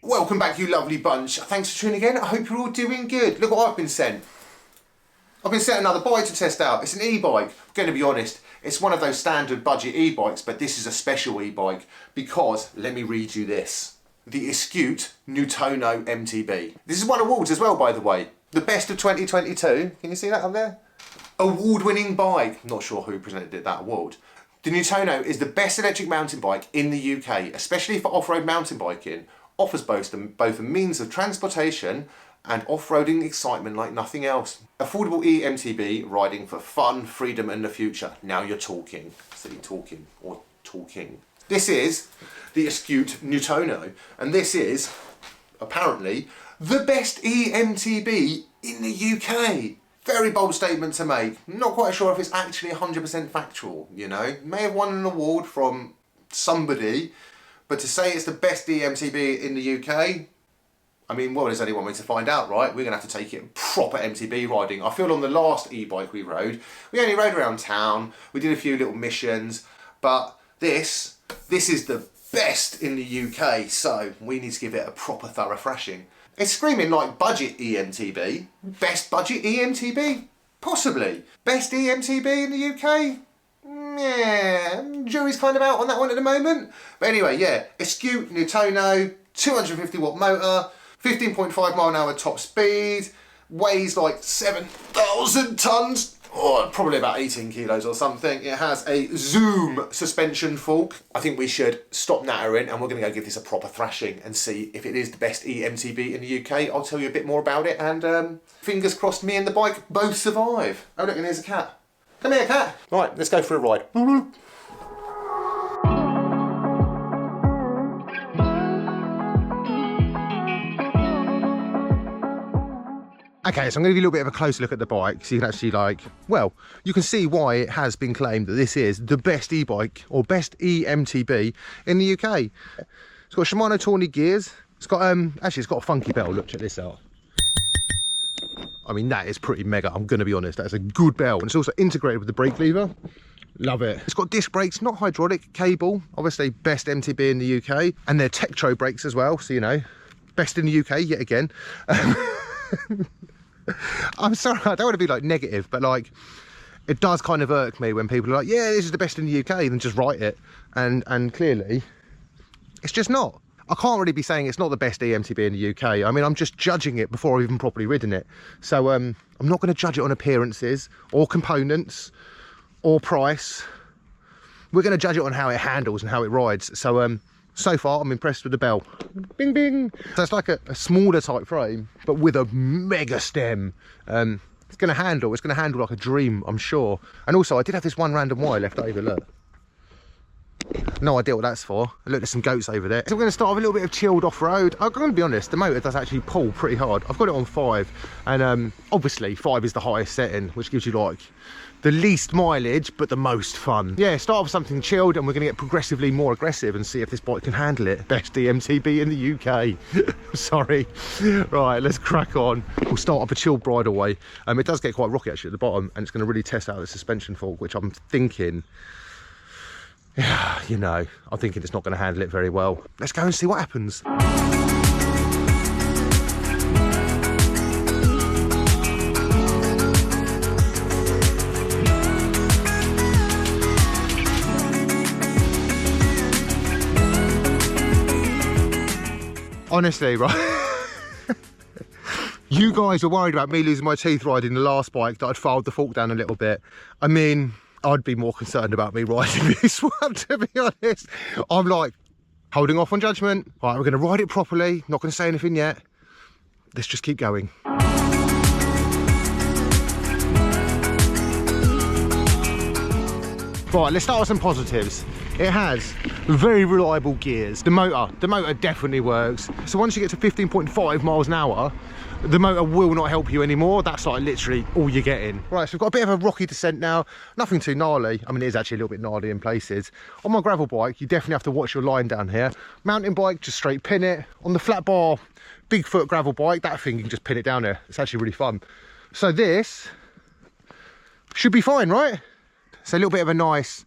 Welcome back, you lovely bunch. Thanks for tuning in. I hope you're all doing good. Look what I've been sent. I've been sent another bike to test out. It's an e-bike. I'm going to be honest, it's one of those standard budget e-bikes, but this is a special e-bike because, let me read you this. The Astute Newtono MTB. This is won awards as well, by the way. The best of 2022. Can you see that up there? Award-winning bike. Not sure who presented that award. The Newtono is the best electric mountain bike in the UK, especially for off-road mountain biking. Offers both a means of transportation and off-roading excitement like nothing else. Affordable eMTB riding for fun, freedom and the future. Now you're talking. See, talking or talking. This is the Astute Newtono, and this is apparently the best eMTB in the UK. Very bold statement to make. Not quite sure if it's actually 100% factual, you know. May have won an award from somebody, but to say it's the best eMTB in the UK, I mean, well, there's only one way to find out, right? We're going to have to take it proper MTB riding. I feel on the last e-bike we rode, we only rode around town, we did a few little missions, but this is the best in the UK, so we need to give it a proper thorough thrashing. It's screaming like budget eMTB. Best budget eMTB? Possibly. Best eMTB in the UK? Yeah, jury's kind of out on that one at the moment. But anyway, yeah, Astute Newtono, 250 watt motor, 15.5 mile an hour top speed, weighs like 7,000 tons. Oh, probably about 18 kilos or something. It has a Zoom suspension fork. I think we should stop nattering and we're going to go give this a proper thrashing and see if it is the best eMTB in the UK. I'll tell you a bit more about it and fingers crossed me and the bike both survive. Oh look, and there's a cat. Come here, cat. Right, let's go for a ride. Okay, so I'm going to give you a little bit of a closer look at the bike so you can actually you can see why it has been claimed that this is the best e-bike or best eMTB in the UK. It's got Shimano Tawny gears. It's got, actually it's got a funky bell. Look, check this out. I mean, that is pretty mega, I'm going to be honest. That is a good bell. And it's also integrated with the brake lever. Love it. It's got disc brakes, not hydraulic, cable. Obviously, best MTB in the UK. And they're Tektro brakes as well, so you know, best in the UK yet again. I'm sorry, I don't want to be like negative, but like it does kind of irk me when people are like, yeah, this is the best in the UK, and then just write it. And clearly, it's just not. I can't really be saying it's not the best eMTB in the UK. I mean, I'm just judging it before I've even properly ridden it. So I'm not going to judge it on appearances or components or price. We're going to judge it on how it handles and how it rides. So so far I'm impressed with the bell. Bing bing. So it's like a smaller type frame but with a mega stem. It's going to handle like a dream, I'm sure. And also I did have this one random wire left over, look. No idea what that's for. Look, there's some goats over there. So we're going to start with a little bit of chilled off-road. I'm going to be honest, the motor does actually pull pretty hard. I've got it on 5 and obviously 5 is the highest setting, which gives you like the least mileage but the most fun. Yeah, start with something chilled and we're going to get progressively more aggressive and see if this bike can handle it. Best eMTB in the UK. Sorry. Right, let's crack on. We'll start up a chilled bridleway. It does get quite rocky actually at the bottom and it's going to really test out the suspension fork, which I'm thinking, you know, I'm thinking it's not going to handle it very well. Let's go and see what happens. Honestly, right, you guys were worried about me losing my teeth riding the last bike that I'd filed the fork down a little bit. I mean, I'd be more concerned about me riding this one, to be honest. I'm like, holding off on judgment. Right, we're going to ride it properly. Not going to say anything yet. Let's just keep going. Right, let's start with some positives. It has very reliable gears. The motor definitely works. So once you get to 15.5 miles an hour, the motor will not help you anymore. That's like literally all you're getting. Right, so we've got a bit of a rocky descent now. Nothing too gnarly. I mean, it is actually a little bit gnarly in places. On my gravel bike, you definitely have to watch your line down here. Mountain bike, just straight pin it. On the flat bar, Bigfoot gravel bike, that thing, you can just pin it down there. It's actually really fun. So this should be fine, right? So a little bit of a nice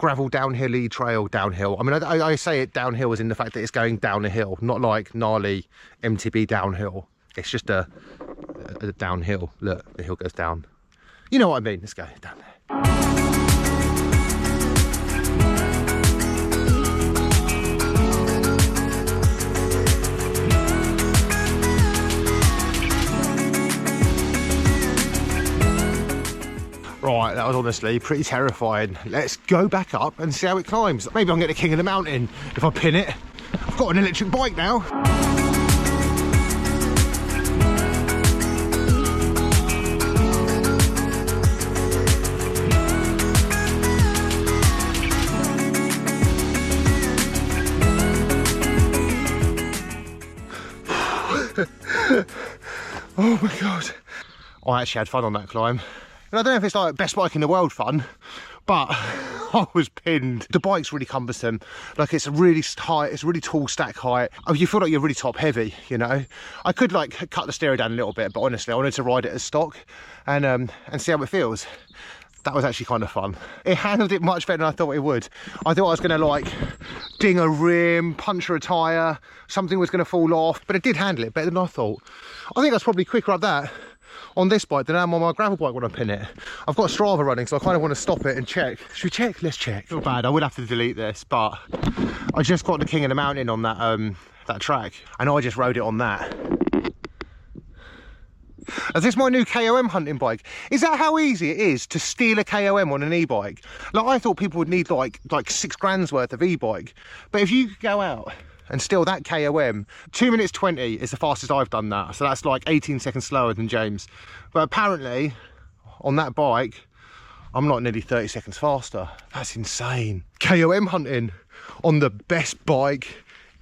gravel downhill-y trail downhill. I mean, I say it downhill as in the fact that it's going down a hill, not like gnarly MTB downhill. It's just a downhill. Look, the hill goes down. You know what I mean? Let's go down there. Right, that was honestly pretty terrifying. Let's go back up and see how it climbs. Maybe I'll get the king of the mountain if I pin it. I've got an electric bike now. Oh my God. I actually had fun on that climb. And I don't know if it's like best bike in the world fun, but I was pinned. The bike's really cumbersome. Like it's really high, it's really tall stack height. Oh, you feel like you're really top heavy, you know? I could like cut the steering down a little bit, but honestly, I wanted to ride it as stock and see how it feels. That was actually kind of fun. It handled it much better than I thought it would. I thought I was gonna like ding a rim, puncture a tyre, something was gonna fall off, but it did handle it better than I thought. I think I was probably quicker up that on this bike than I am on my gravel bike when I pin it. I've got Strava running, so I kind of want to stop it and check. Should we check? Let's check. Not bad. I would have to delete this, but I just got the king of the mountain on that that track, and I just rode it on that. Is this my new KOM hunting bike? Is that how easy it is to steal a KOM on an e-bike? Like I thought people would need like 6 grand's worth of e-bike, but if you could go out and steal that KOM, 2 minutes 20 is the fastest I've done that. So that's like 18 seconds slower than James. But apparently on that bike, I'm like nearly 30 seconds faster. That's insane. KOM hunting on the best bike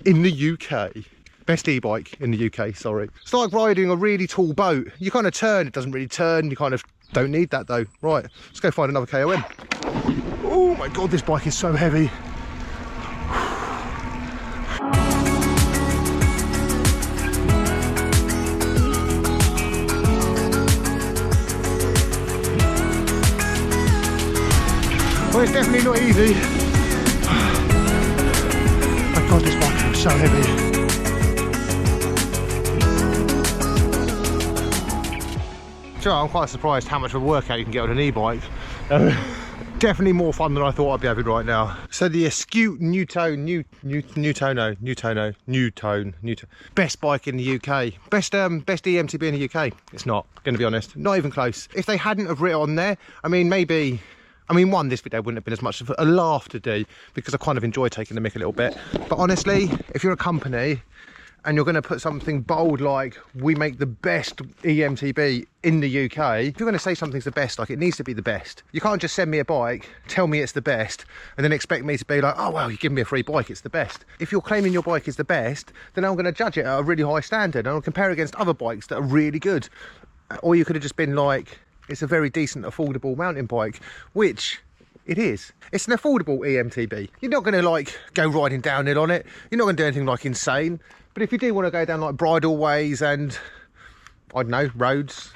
in the UK. Best e-bike in the UK, sorry. It's like riding a really tall boat. You kind of turn, it doesn't really turn. You kind of don't need that though. Right, let's go find another KOM. Oh my God, this bike is so heavy. Well, it's definitely not easy. My God, this bike is so heavy. So I'm quite surprised how much of a workout you can get on an e-bike. Definitely more fun than I thought I'd be having right now. So the astute Newtone, best bike in the UK. Best EMTB in the UK. It's not, gonna be honest, not even close. If they hadn't have written on there, I mean, maybe, one, this video wouldn't have been as much of a laugh to do because I kind of enjoy taking the mick a little bit. But honestly, if you're a company and you're going to put something bold like, we make the best EMTB in the UK, if you're going to say something's the best, like it needs to be the best. You can't just send me a bike, tell me it's the best, and then expect me to be like, oh, well, you give me a free bike, it's the best. If you're claiming your bike is the best, then I'm going to judge it at a really high standard, and I'll compare it against other bikes that are really good. Or you could have just been like, it's a very decent, affordable mountain bike, which it is. It's an affordable EMTB. You're not going to like go riding downhill on it. You're not going to do anything like insane. But if you do want to go down like bridle ways and, I don't know, roads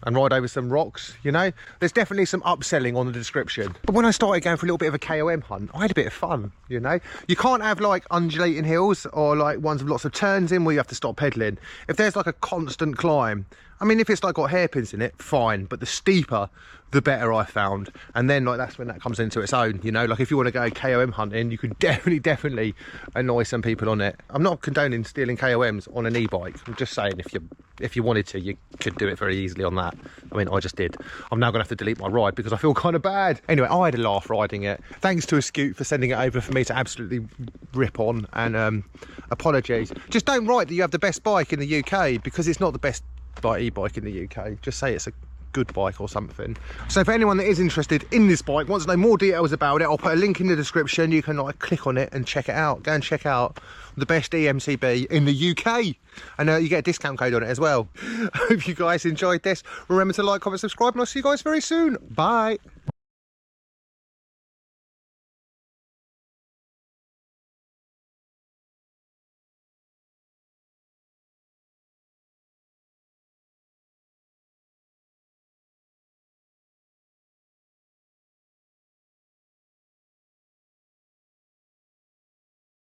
and ride over some rocks, you know, there's definitely some upselling on the description. But when I started going for a little bit of a KOM hunt, I had a bit of fun, you know. You can't have like undulating hills or like ones with lots of turns in where you have to stop pedaling. If there's like a constant climb, I mean, if it's like got hairpins in it, fine, but the steeper the better, I found. And then like that's when that comes into its own, you know. Like if you want to go KOM hunting, you could definitely annoy some people on it. I'm not condoning stealing KOMs on an e-bike. I'm just saying if you wanted to, you could do it very easily on that. I mean, I just did. I'm now gonna have to delete my ride because I feel kind of bad. Anyway, I had a laugh riding it. Thanks to Astute for sending it over for me to absolutely rip on, and apologies. Just don't write that you have the best bike in the UK because it's not the best e-bike in the UK. Just say it's a good bike or something. So for anyone that is interested in this bike, wants to know more details about it, I'll put a link in the description. You can like click on it and check it out. Go and check out the best EMTB in the UK, and you get a discount code on it as well. I hope you guys enjoyed this. Remember to like, comment, subscribe, and I'll see you guys very soon. Bye.